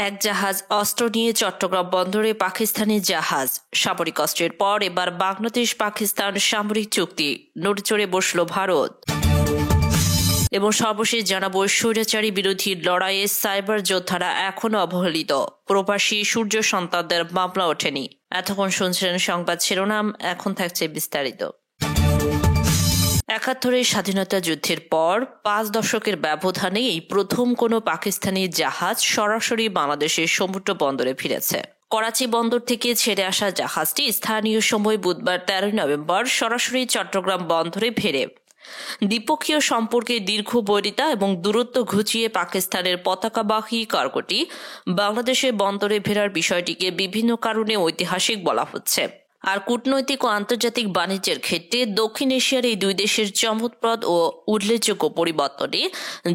এক জাহাজ অস্ত্র নিয়ে চট্টগ্রাম বন্দরে পাকিস্তানি জাহাজ। সামরিক অস্ত্রের পর এবার বাংলাদেশ পাকিস্তান সামরিক চুক্তি নড়েচড়ে বসল ভারত। এবং সর্বশেষ জানাবো, স্বৈরাচারী বিরোধী লড়াইয়ে সাইবার যোদ্ধারা এখনো অবহেলিত, প্রবাসী সূর্য সন্তানদের মামলা ওঠেনি। এতক্ষণ শুনছিলেন সংবাদ শিরোনাম, এখন থাকছে বিস্তারিত। ৭১-এর স্বাধীনতা যুদ্ধের পর ৫ দশকের ব্যবধানে এই প্রথম কোনো পাকিস্তানি জাহাজ সরাসরি বাংলাদেশের সমুদ্র বন্দরে ফিরেছে। করাচি বন্দর থেকে ছেড়ে আসা জাহাজটি স্থানীয় সময় বুধবার ১৩ নভেম্বর সরাসরি চট্টগ্রাম বন্দরে ফেরে। দ্বিপক্ষীয় সম্পর্কে দীর্ঘ বৈরিতা এবং দূরত্ব ঘুচিয়ে পাকিস্তানের পতাকাবাহী কার্গোটি বাংলাদেশের বন্দরে ফেরার বিষয়টিকে বিভিন্ন কারণে ঐতিহাসিক বলা হচ্ছে। আর কূটনৈতিক ও আন্তর্জাতিক বাণিজ্যের ক্ষেত্রে দক্ষিণ এশিয়ার এই দুই দেশের চমৎপ্রদ ও উল্লেখযোগ্য পরিবর্তনে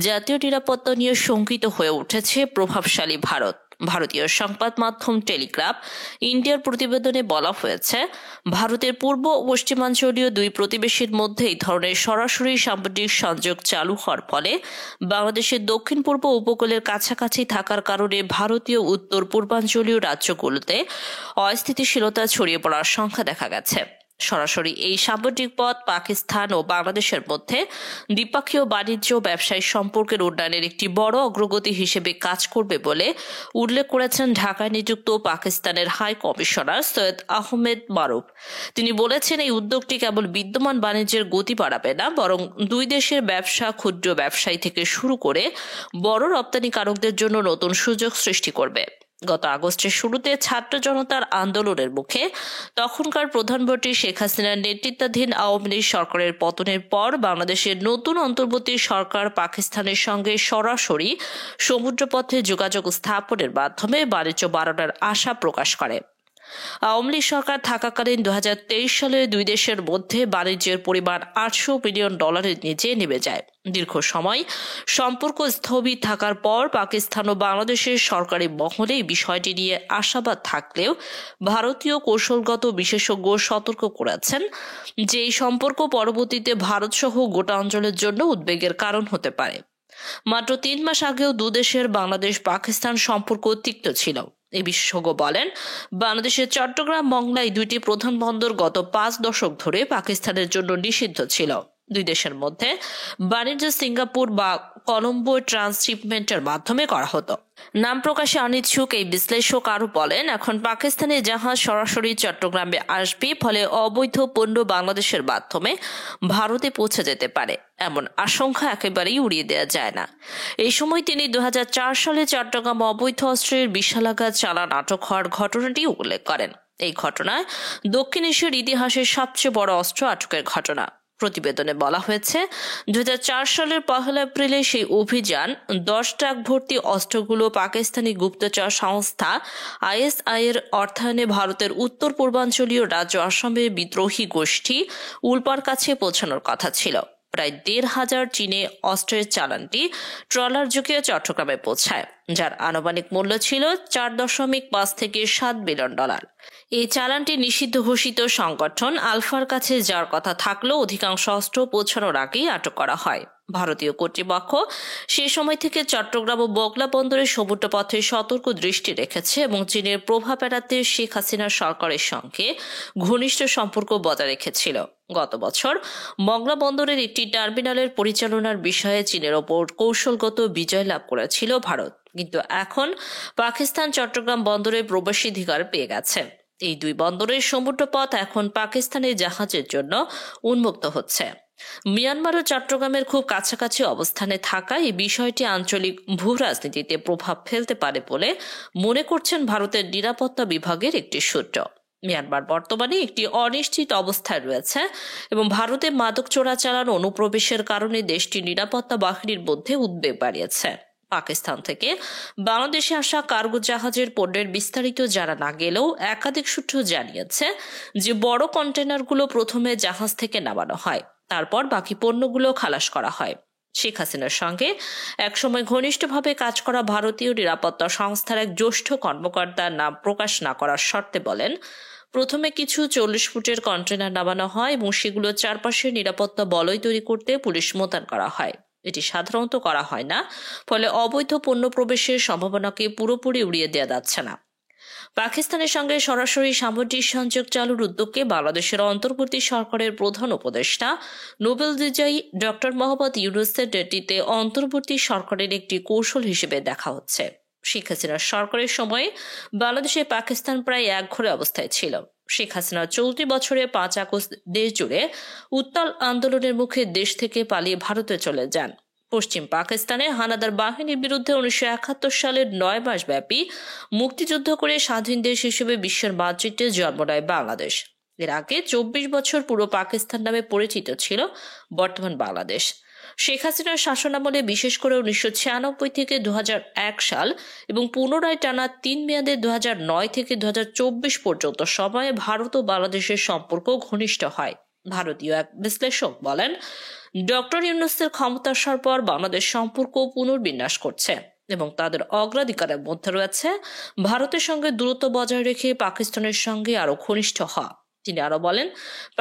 জাতীয় নিরাপত্তা নিয়ে শঙ্কিত হয়ে উঠেছে প্রভাবশালী ভারত। ভারতীয় সংবাদ মাধ্যম টেলিগ্রাফ ইন্ডিয়ার প্রতিবেদনে বলা হয়েছে, ভারতের পূর্ব ও পশ্চিমাঞ্চলীয় দুই প্রতিবেশীর মধ্যে এই ধরনের সরাসরি সামুদ্রিক সংযোগ চালু হওয়ার ফলে বাংলাদেশের দক্ষিণ পূর্ব উপকূলের কাছাকাছি থাকার কারণে ভারতীয় উত্তর পূর্বাঞ্চলীয় রাজ্যগুলোতে অস্থিতিশীলতা ছড়িয়ে পড়ার সংখ্যা দেখা গেছে। সরাসরি এই সামুদ্রিক পথ পাকিস্তান ও বাংলাদেশের মধ্যে দ্বিপক্ষীয় বাণিজ্য ব্যবসায়িক সম্পর্কের উন্নয়নের একটি বড় অগ্রগতি হিসেবে কাজ করবে বলে উল্লেখ করেছেন ঢাকায় নিযুক্ত পাকিস্তানের হাই কমিশনার সৈয়দ আহমেদ মারুফ। তিনি বলেছেন, এই উদ্যোগটি কেবল বিদ্যমান বাণিজ্যের গতি বাড়াবে না, বরং দুই দেশের ব্যবসা, ক্ষুদ্র ব্যবসায়ী থেকে শুরু করে বড় রপ্তানিকারকদের জন্য নতুন সুযোগ সৃষ্টি করবে। গত আগস্টের শুরুতে ছাত্র জনতার আন্দোলনের মুখে তখনকার প্রধানমন্ত্রী শেখ হাসিনার নেতৃত্বাধীন আওয়ামী লীগ সরকারের পতনের পর বাংলাদেশের নতুন অন্তর্বর্তী সরকার পাকিস্তানের সঙ্গে সরাসরি সমুদ্রপথে যোগাযোগ স্থাপনের মাধ্যমে বাণিজ্য বাড়ানোর আশা প্রকাশ করে। আওয়ামী লীগ সরকার থাকাকালীন ২০২৩ সালে দুই দেশের মধ্যে বাণিজ্যের পরিমাণ $৮০০ বিলিয়ন নিচে নেমে যায়। দীর্ঘ সময় সম্পর্ক স্থবির থাকার পর পাকিস্তান ও বাংলাদেশের সরকারি মহলে এই বিষয়টি নিয়ে আশাবাদ থাকলেও ভারতীয় কৌশলগত বিশেষজ্ঞ সতর্ক করেছেন যে এই সম্পর্ক পরবর্তীতে ভারত সহ গোটা অঞ্চলের জন্য উদ্বেগের কারণ হতে পারে। মাত্র ৩ মাস আগেও দুদেশের বাংলাদেশ পাকিস্তান সম্পর্ক তিক্ত ছিল। এই বিশেষজ্ঞ বলেন, বাংলাদেশের চট্টগ্রাম মংলা দুইটি প্রধান বন্দর গত ৫ দশক ধরে পাকিস্তানের জন্য নিষিদ্ধ ছিল। দুই দেশের মধ্যে বাণিজ্য সিঙ্গাপুর বা কলম্বো ট্রান্সশিপমেন্টের মাধ্যমে করা হতো। নাম প্রকাশে অনিচ্ছুক এই বিশ্লেষক আরো বলেন, এখন পাকিস্তানের জাহাজ সরাসরি চট্টগ্রামে আসবে, ফলে অবৈধ পণ্য বাংলাদেশের মাধ্যমে ভারতে পৌঁছে যেতে পারে এমন আশঙ্কা একেবারেই উড়িয়ে দেওয়া যায় না। এই সময় তিনি ২০০৪ সালে চট্টগ্রাম অবৈধ অস্ত্রের বিশালাকার চালান আটক হওয়ার ঘটনাটি উল্লেখ করেন। এই ঘটনায় দক্ষিণ এশিয়ার ইতিহাসের সবচেয়ে বড় অস্ত্র আটকের ঘটনা। প্রতিবেদনে বলা হয়েছে, ২০০৪ সালের ১ এপ্রিলে সেই অভিযান ১০ ট্রাক ভর্তি অস্ত্রগুলো পাকিস্তানি গুপ্তচর সংস্থা ISI এর অর্থায়নে ভারতের উত্তর পূর্বাঞ্চলীয় রাজ্য আসামের বিদ্রোহী গোষ্ঠী উলপার কাছে পৌঁছানোর কথা ছিল। প্রায় ১৫০০ চীনে অস্ত্রের চালানটি ট্রলার যুগে চট্টগ্রামে পৌঁছায়, যার আনুমানিক মূল্য ছিল $৪.৫ থেকে $৭ বিলিয়ন। এই চালানটি নিষিদ্ধ ঘোষিত সংগঠন আলফার কাছে যার কথা থাকলেও অধিকাংশ অস্ত্র পৌঁছানোর আগেই আটক করা হয়। ভারতীয় কর্তৃপক্ষ সে সময় থেকে চট্টগ্রাম ও বগলা বন্দরের সমুদ্রপথে সতর্ক দৃষ্টি রেখেছে এবং চীনের প্রভাব এড়াতে শেখ হাসিনার সরকারের সঙ্গে ঘনিষ্ঠ সম্পর্ক বজায় রেখেছিল। গত বছর মংলা বন্দরের একটি টার্মিনালের পরিচালনার বিষয়ে চীনের ওপর কৌশলগত বিজয় লাভ করেছিল ভারত, কিন্তু এখন পাকিস্তান চট্টগ্রাম বন্দরে প্রবেশাধিকার পেয়ে গেছে। এই দুই বন্দরের সমুদ্রপথ এখন পাকিস্তানের জাহাজের জন্য উন্মুক্ত হচ্ছে। মিয়ানমার ও চট্টগ্রামের খুব কাছাকাছি অবস্থানে থাকা এই বিষয়টি আঞ্চলিক ভূ রাজনীতিতে প্রভাব ফেলতে পারে বলে মনে করছেন ভারতের নিরাপত্তা বিভাগের একটি সূত্র। মিয়ানমার বর্তমানে একটি অনিশ্চিত অবস্থায় রয়েছে এবং ভারতে মাদক চোরাচালান অনুপ্রবেশের কারণে দেশটির নিরাপত্তা বাহিনীর মধ্যে উদ্বেগ বাড়িয়েছে। পাকিস্তান থেকে বাংলাদেশে আসা কার্গো জাহাজের পণ্যের বিস্তারিত জানা না গেলেও একাধিক সূত্র জানিয়েছে যে বড় কন্টেনারগুলো প্রথমে জাহাজ থেকে নামানো হয়, তারপর বাকি পণ্যগুলো খালাস করা হয়। শেখ হাসিনার সঙ্গে একসময় ঘনিষ্ঠভাবে কাজ করা ভারতীয় নিরাপত্তা সংস্থার এক জ্যেষ্ঠ কর্মকর্তার নাম প্রকাশ না করার শর্তে বলেন, প্রথমে কিছু 40 ফুটের কন্টেনার নামানো হয় এবং সেগুলো চারপাশে নিরাপত্তা বলয় তৈরি করতে পুলিশ মোতায়েন করা হয়। এটি সাধারণত করা হয় না, ফলে অবৈধ পণ্য প্রবেশের সম্ভাবনাকে পুরোপুরি উড়িয়ে দেওয়া যাচ্ছে না। পাকিস্তানের সঙ্গে সরাসরি সামুদ্রিক সংযোগ চালুর উদ্যোগকে বাংলাদেশের অন্তর্বর্তী সরকারের প্রধান উপদেষ্টা নোবেল বিজয়ী ডক্টর মোহাম্মদ ইউনূসের নেতৃত্বে অন্তর্বর্তী সরকারের একটি কৌশল হিসেবে দেখা হচ্ছে। শেখ হাসিনার সরকারের সময়ে বাংলাদেশে পাকিস্তান প্রায় একঘরে অবস্থায় ছিল। শেখ হাসিনা চলতি বছরের 5 আগস্ট দেশ জুড়ে উত্তাল আন্দোলনের মুখে দেশ থেকে পালিয়ে ভারতে চলে যান। পশ্চিম পাকিস্তানে হানাদার বাহিনীর বিরুদ্ধে 1971 সালের 9 মাস ব্যাপী মুক্তিযুদ্ধ করে স্বাধীন দেশ হিসেবে বিশ্বের মানচিত্রে জন্ম নেয় বাংলাদেশ। এর আগে 24 বছর পুরো পাকিস্তান নামে পরিচিত ছিল বর্তমান বাংলাদেশ। শেখ হাসিনার শাসনামলে বিশেষ করে 1996 থেকে 2001 সাল এবং পুনরায় টানা 3 মেয়াদে 2009 থেকে 2024 পর্যন্ত সময়ে ভারত ও বাংলাদেশের সম্পর্ক ঘনিষ্ঠ হয়। ভারতীয় এক বিশ্লেষক বলেন, ডক্টর ইউনূসের ক্ষমতা আসার পর বাংলাদেশ সম্পর্ক পুনর্বিন্যাস করছে এবং তাদের অগ্রাধিকারের মধ্যে রয়েছে ভারতের সঙ্গে দূরত্ব বজায় রেখে পাকিস্তানের সঙ্গে আরো ঘনিষ্ঠ হওয়া। তিনি আরো বলেন,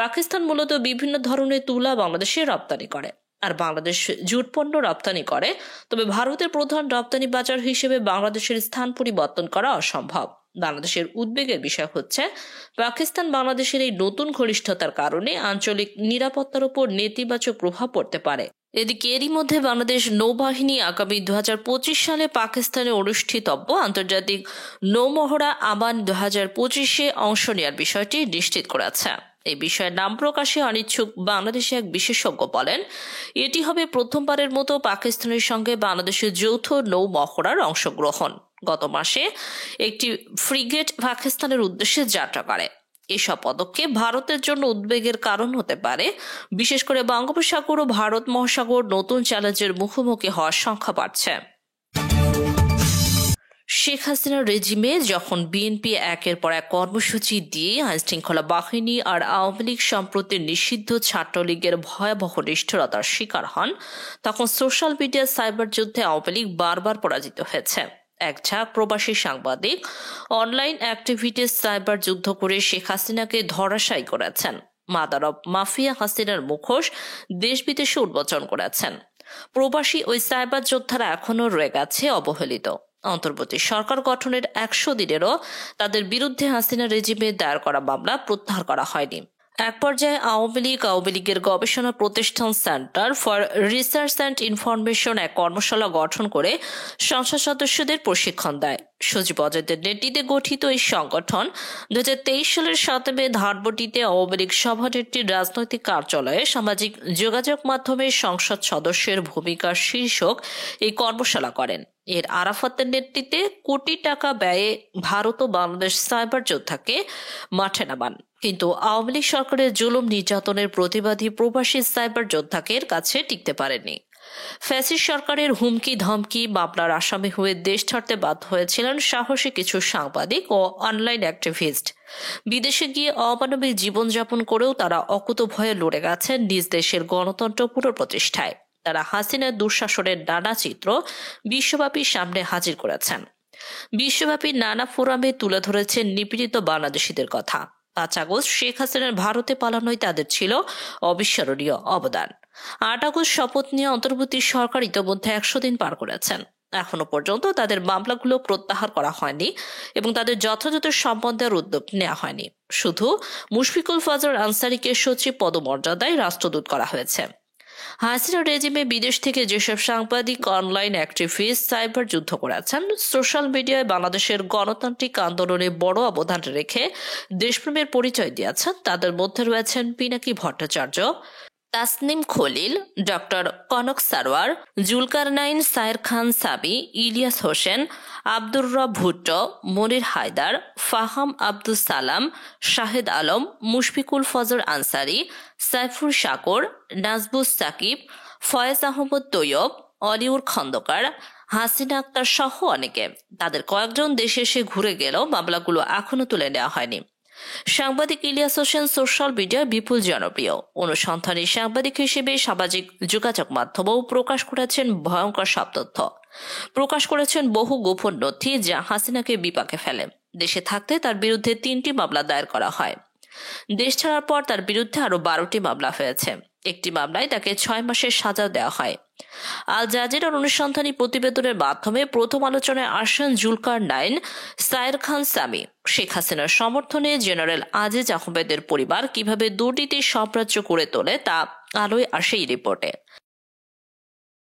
পাকিস্তান মূলত বিভিন্ন ধরনের তুলা বাংলাদেশে রপ্তানি করে আর বাংলাদেশ জুট পণ্য রপ্তানি করে, তবে ভারতের প্রধান রপ্তানি বাজার হিসেবে বাংলাদেশের স্থান পরিবর্তন করা অসম্ভব। বাংলাদেশের উদ্বেগের বিষয় হচ্ছে পাকিস্তান বাংলাদেশের এই নতুন ঘনিষ্ঠতার কারণে আঞ্চলিক নিরাপত্তার উপর নেতিবাচক প্রভাব পড়তে পারে। এদিকে এরই মধ্যে বাংলাদেশ নৌবাহিনী আগামী 2025 সালে বাংলাদেশে অনুষ্ঠিতব্য আন্তর্জাতিক নৌমহড়া আমান 2025-এ অংশ নেওয়ার বিষয়টি নিশ্চিত করেছে। এই বিষয়ে নাম প্রকাশে অনিচ্ছুক বাংলাদেশে এক বিশেষজ্ঞ বলেন, এটি হবে প্রথমবারের মতো পাকিস্তানের সঙ্গে বাংলাদেশের যৌথ নৌ মহড়ার অংশগ্রহণ। গত মাসে একটি ফ্রিগেট পাকিস্তানের উদ্দেশ্যে যাত্রা করে। এসব পদক্ষেপ ভারতের জন্য উদ্বেগের কারণ হতে পারে, বিশেষ করে বঙ্গোপসাগর ও ভারত মহাসাগর নতুন চ্যালেঞ্জের মুখোমুখি হওয়ার সংখ্যা বাড়ছে। শেখ হাসিনার রেজিমে যখন বিএনপি একের পর এক কর্মসূচি দিয়ে আইনশৃঙ্খলা বাহিনী আর আওয়ামী লীগ সম্প্রতি নিষিদ্ধ ছাত্রলীগের ভয়াবহ নিষ্ঠুরতার শিকার হন, তখন সোশ্যাল মিডিয়া সাইবার যুদ্ধে আওয়ামী লীগ বারবার পরাজিত হয়েছে। এক ঝাঁক প্রবাসী সাংবাদিক অনলাইন অ্যাক্টিভিটিস সাইবার যুদ্ধ করে শেখ হাসিনাকে ধরাশায়ী করেছেন। মাদার অব মাফিয়া হাসিনার মুখোশ দেশ বিদেশে উন্মোচন করেছেন। প্রবাসী ওই সাইবার যোদ্ধারা এখনো রয়ে গেছে অবহেলিত। অন্তর্বর্তী সরকার গঠনের 100 দিনেরও তাদের বিরুদ্ধে হাসিনা রেজিমে দায়ের করা মামলা প্রত্যাহার করা হয়নি। এক পর্যায়ে আওয়ামী লীগের গবেষণা প্রতিষ্ঠান centre for research and information এক কর্মশালা গঠন করে সংসদ সদস্যদের প্রশিক্ষণ দেয়। সজীব অজয়দের নেতৃত্বে গঠিত এই সংগঠন 2023 সালের 7 মে ধানমন্ডিতে আওয়ামী লীগ সভানেত্রীর রাজনৈতিক কার্যালয়ে সামাজিক যোগাযোগ মাধ্যমে সংসদ সদস্যের ভূমিকা শীর্ষক এই কর্মশালা করেন। এর আরাফাতের নেতৃত্বে কোটি টাকা ব্যয়ে ভারত ও বাংলাদেশ সাইবার যোদ্ধাকে মাঠে নামান, কিন্তু আওয়ামী লীগ সরকারের জুলুম নির্যাতনের প্রতিবাদী প্রবাসী সাইবার যোদ্ধাকে কাছে টিকতে পারেনি। ফ্যাসিস্ট সরকারের হুমকি ধমকি মামলার আসামি হয়ে দেশ ছাড়তে বাধ্য হয়েছিলেন সাহসী কিছু সাংবাদিক ও অনলাইন অ্যাক্টিভিস্ট। বিদেশে গিয়ে অমানবিক জীবনযাপন করেও তারা অকুতভয়ে লড়ে গেছেন নিজ দেশের গণতন্ত্র পুনঃপ্রতিষ্ঠায়। তারা হাসিনার দুঃশাসনের নানা চিত্র বিশ্বব্যাপী সামনে হাজির করেছেন। বিশ্বব্যাপী নানা ফোরামে তুলে ধরেছেন নিপীড়িত বাংলাদেশিদের কথা। 5 আগস্ট শেখ হাসিনার ভারতে পালানোই তাদের ছিল অবিস্মরণীয় অবদান। 8 আগস্ট শপথ নিয়ে অন্তর্বর্তী সরকার ইতিমধ্যে 100 দিন পার করেছেন। এখনো পর্যন্ত তাদের মামলাগুলো প্রত্যাহার করা হয়নি এবং তাদের যথাযথ সম্বন্ধের উদ্যোগ নেওয়া হয়নি। শুধু মুশফিকুল ফজর আনসারীকে সচিব পদমর্যাদায় রাষ্ট্রদূত করা হয়েছে। হাসিনা রেজিমে বিদেশ থেকে যেসব সাংবাদিক অনলাইন অ্যাক্টিভিস্ট সাইবার যুদ্ধ করেছেন, সোশ্যাল মিডিয়ায় বাংলাদেশের গণতান্ত্রিক আন্দোলনে বড় অবদান রেখে দেশপ্রেমের পরিচয় দিয়েছেন, তাদের মধ্যে রয়েছেন পিনাকি ভট্টাচার্য, তাসনিম খলিল, ডক্টর কনক সারোয়ার, জুলকারনাইন সায়ের খান সাবি, ইলিয়াস হোসেন, আব্দুর রব ভুট্টো, মনির হায়দার, ফাহাম আব্দুল সালাম, শাহেদ আলম, মুশফিকুল ফজর আনসারী, সাইফুর সাকর, নাজবুস সাকিব, ফয়েজ আহমদ তৈয়ব, অলিউর খন্দকার, হাসিনা আক্তার সহ অনেকে। তাদের কয়েকজন দেশে এসে ঘুরে গেলেও মামলাগুলো এখনো তুলে নেওয়া হয়নি। সাংবাদিক ইলিয়াস হোসেন সোশ্যাল মিডিয়ায় বিপুল জনপ্রিয়। অনুসন্ধানী সাংবাদিক হিসেবে সামাজিক যোগাযোগ মাধ্যমেও প্রকাশ করেছেন ভয়ঙ্কর সব তথ্য। প্রকাশ করেছেন বহু গোপন নথি যা হাসিনাকে বিপাকে ফেলে। দেশে থাকতে তার বিরুদ্ধে 3টি মামলা দায়ের করা হয়। দেশ ছাড়ার পর তার বিরুদ্ধে আরো 12টি মামলা হয়েছে। একটি মামলায় তাকে 6 মাসের সাজা দেওয়া হয়। আল জাজিরার অনুসন্ধানী প্রতিবেদনের মাধ্যমে প্রথম আলোচনায় আসেন জুলকার নাইন সায়ের খান সামি। শেখ হাসিনার সমর্থনে জেনারেল আজিজ আহমেদের পরিবার কিভাবে দুর্নীতির সাম্রাজ্য গড়ে তোলে তা আলোয় আসে এই রিপোর্টে।